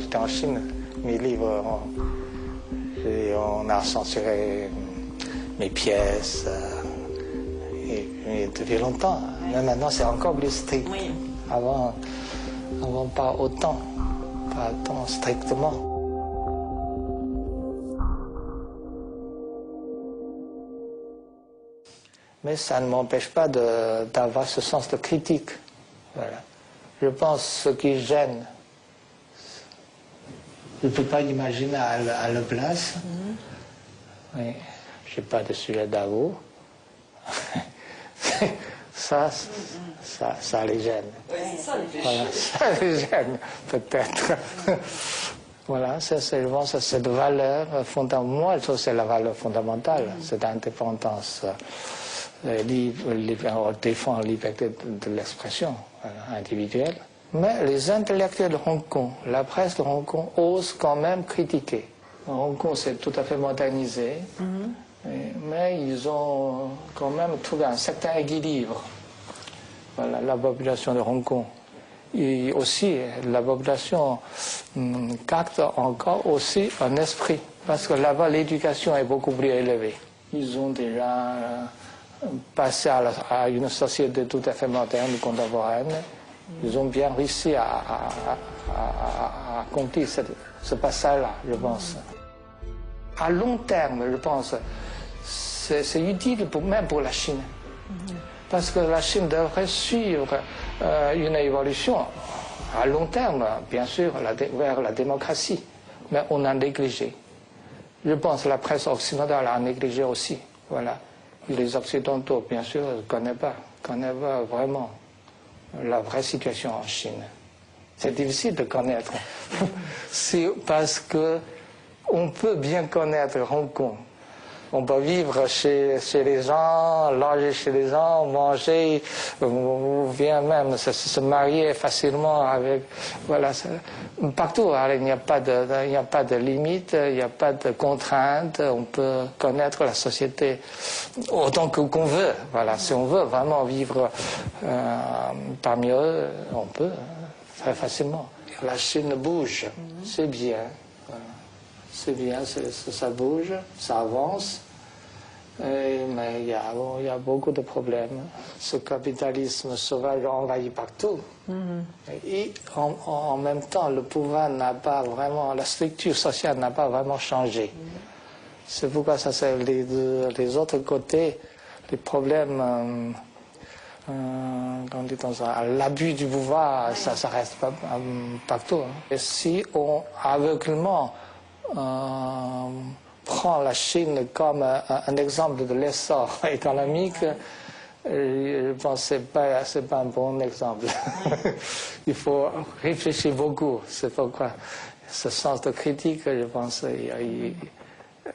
j'étais en Chine, mes livres, on a censuré mes pièces, et depuis longtemps. Mais maintenant, c'est encore plus strict. Oui. Avant, pas autant strictement. Mais ça ne m'empêche pas d'avoir ce sens de critique. Voilà. Je pense que ce qui gêne, je ne peux pas imaginer à la place. Oui. Je n'ai pas de sujet d'avoue. ça les gêne. Oui, ça les fait Voilà, ça les gêne, peut-être. Voilà, je pense que cette valeur fondamentale, moi, je trouve que c'est la valeur fondamentale, cette indépendance. On défend la liberté de l'expression individuelle. Mais les intellectuels de Hong Kong, la presse de Hong Kong, osent quand même critiquer. Hong Kong, c'est tout à fait modernisé, mais ils ont quand même trouvé un certain équilibre. Voilà, la population de Hong Kong. Et aussi, la population capte encore aussi un esprit, parce que là-bas, l'éducation est beaucoup plus élevée. Ils ont déjà passé à une société tout à fait moderne, contemporaine. Ils ont bien réussi à accomplir ce passage-là, je pense. À long terme, je pense, c'est utile même pour la Chine. Parce que la Chine devrait suivre une évolution à long terme, bien sûr, vers la démocratie. Mais on a négligé. Je pense que la presse occidentale a négligé aussi. Voilà. Et les Occidentaux, bien sûr, ne connaissent pas vraiment la vraie situation en Chine. C'est difficile de connaître. Parce qu'on peut bien connaître Hong Kong. On peut vivre chez les gens, loger chez les gens, manger, ou bien même se marier facilement avec... Voilà, partout, alors, il n'y a pas de limite, il n'y a pas de contraintes, on peut connaître la société autant qu'on veut. Voilà, si on veut vraiment vivre parmi eux, on peut très facilement. La Chine bouge, c'est bien. C'est bien, ça bouge, ça avance, mais il y a beaucoup de problèmes. Ce capitalisme sauvage envahit partout. Et en même temps, le pouvoir n'a pas vraiment, la structure sociale n'a pas vraiment changé. C'est pourquoi ça, c'est les autres côtés, les problèmes, l'abus du pouvoir, ça reste pas, partout. Et si on aveuglement prend la Chine comme un exemple de l'essor économique, je pense que ce n'est pas un bon exemple. Il faut réfléchir beaucoup. C'est pourquoi ce sens de critique, je pense,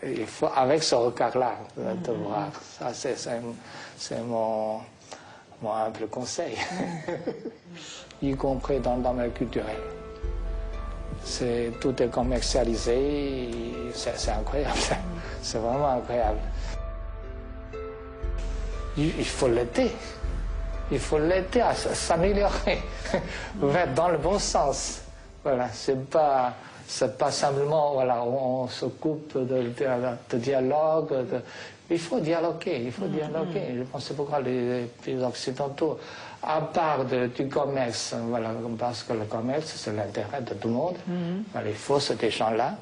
il faut, avec ce regard-là, de voir. Ça, c'est mon humble conseil, y compris dans le domaine culturel. Tout est commercialisé, c'est incroyable, c'est vraiment incroyable. Il faut l'aider à s'améliorer, dans le bon sens. Voilà, c'est pas simplement, voilà, on se coupe de dialogue. Il faut dialoguer, Je pense que c'est pourquoi les pays occidentaux, à part du commerce, voilà, parce que le commerce, c'est l'intérêt de tout le monde, voilà, il faut ces gens-là,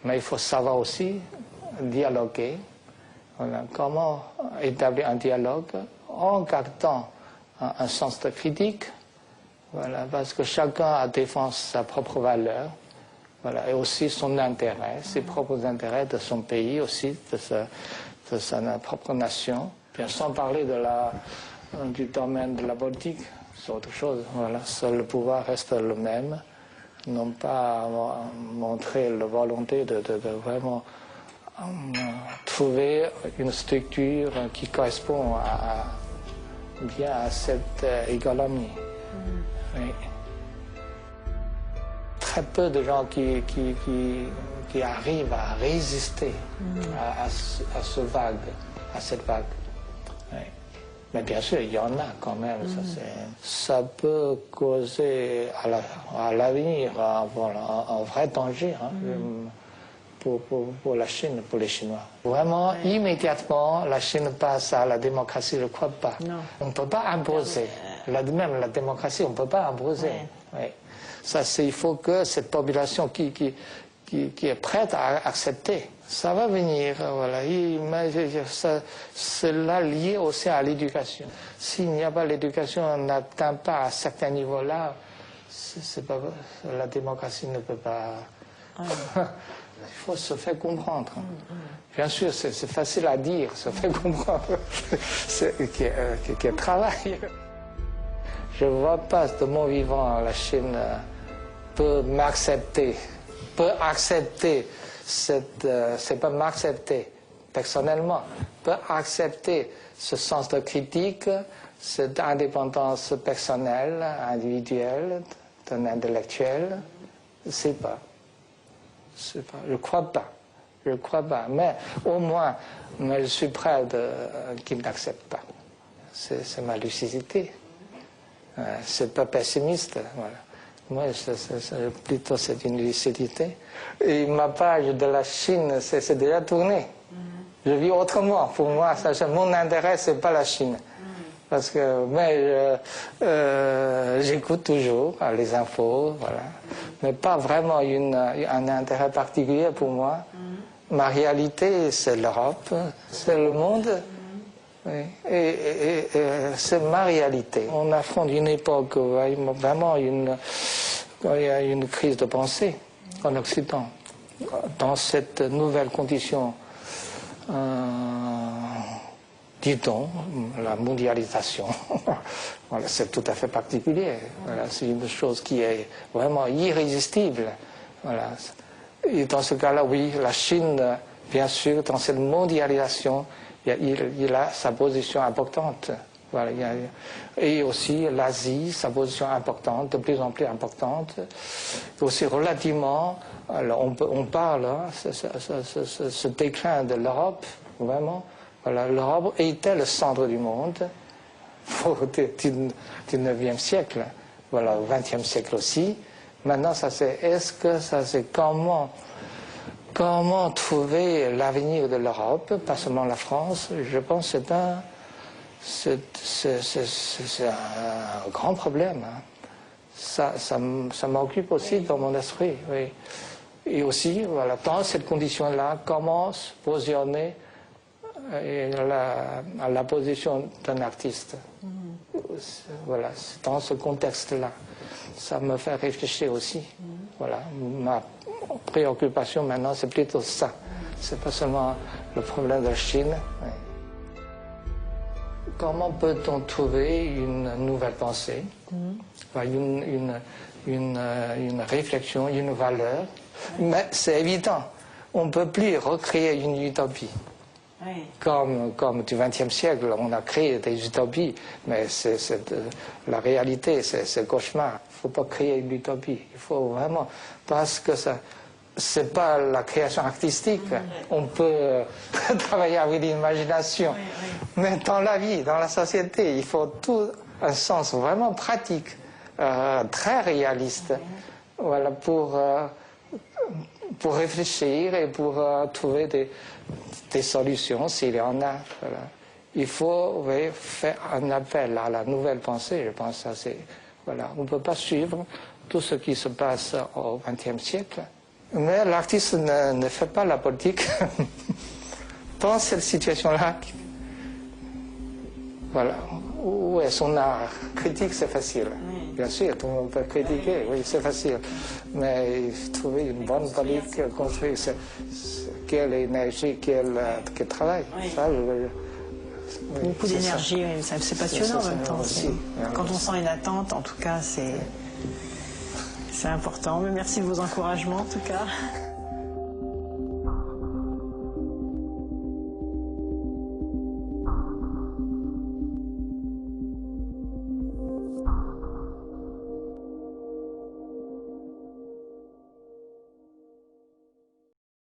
mais il faut savoir aussi dialoguer. Voilà, comment établir un dialogue en gardant un sens de critique, voilà, parce que chacun défend sa propre valeur, voilà, et aussi son intérêt, ses propres intérêts de son pays aussi, de sa propre nation. Bien, sans parler du domaine de la politique, c'est autre chose. Voilà, seul le pouvoir reste le même, non pas montrer la volonté de vraiment trouver une structure qui correspond bien à cette économie. Oui. Très peu de gens qui arrivent à résister à cette vague. Oui. Mais bien sûr, il y en a quand même. Ça peut causer à l'avenir un vrai danger pour la Chine, pour les Chinois. Vraiment, immédiatement, la Chine passe à la démocratie, je ne crois pas. Non. On ne peut pas imposer. Même la démocratie, on ne peut pas imposer. Ouais. Ça, il faut que cette population qui est prête à accepter. Ça va venir, voilà. C'est là lié aussi à l'éducation. S'il n'y a pas l'éducation, on n'atteint pas à certains niveaux-là, la démocratie ne peut pas... Il faut se faire comprendre. Bien sûr, c'est facile à dire, se faire comprendre, qui travail. Je ne vois pas de mon vivant la Chine peut m'accepter. C'est pas m'accepter personnellement, peut accepter ce sens de critique, cette indépendance personnelle, individuelle, d'un intellectuel. Je crois pas. Mais au moins, je suis prêt qu'il n'accepte pas. C'est ma lucidité. C'est pas pessimiste, voilà. Moi, plutôt c'est une lucidité. Et ma page de la Chine, c'est déjà tourné. Je vis autrement. Pour moi, mon intérêt, c'est pas la Chine. Parce que j'écoute toujours les infos, voilà. Mais pas vraiment un intérêt particulier pour moi. Ma réalité, c'est l'Europe, c'est le monde. Oui. Et c'est ma réalité. On affronte une époque vraiment il y a une crise de pensée en Occident. Dans cette nouvelle condition, dit-on, la mondialisation, voilà, c'est tout à fait particulier. Voilà, c'est une chose qui est vraiment irrésistible. Voilà. Et dans ce cas-là, oui, la Chine, bien sûr, dans cette mondialisation, il a sa position importante. Voilà, et aussi l'Asie, sa position importante, de plus en plus importante. Aussi relativement, alors on parle, ce déclin de l'Europe, vraiment. Voilà, l'Europe était le centre du monde du 19e siècle, voilà, au 20e siècle aussi. Maintenant, comment trouver l'avenir de l'Europe, pas seulement la France. Je pense que c'est un grand problème. Ça m'occupe aussi dans mon esprit. Oui. Et aussi, voilà, dans cette condition-là, comment se positionner à la position d'un artiste. Voilà, dans ce contexte-là. Ça me fait réfléchir aussi. Voilà, ma préoccupation maintenant, c'est plutôt ça. C'est pas seulement le problème de la Chine. Oui. Comment peut-on trouver une nouvelle pensée, une réflexion, une valeur? Mais c'est évident, on ne peut plus recréer une utopie. Oui. Comme du XXe siècle, on a créé des utopies, mais la réalité, c'est cauchemar. Il ne faut pas créer une utopie. Il faut vraiment, parce que c'est pas la création artistique. On peut travailler avec l'imagination. Mais dans la vie, dans la société, il faut tout un sens vraiment pratique, très réaliste, voilà, pour réfléchir et pour trouver des solutions s'il y en a. Voilà. Il faut faire un appel à la nouvelle pensée, je pense. Voilà. On ne peut pas suivre tout ce qui se passe au XXe siècle. Mais l'artiste ne fait pas la politique. Dans cette situation-là, voilà, où est son art? Critique, c'est facile. Oui. Bien sûr, tout le monde peut critiquer, oui, c'est facile. Mais il faut trouver une bonne politique, construire quelle énergie, quel travail. Oui. Ça, beaucoup d'énergie, oui, c'est passionnant en même temps. Quand on sent une attente, en tout cas, c'est important. Mais merci de vos encouragements, en tout cas.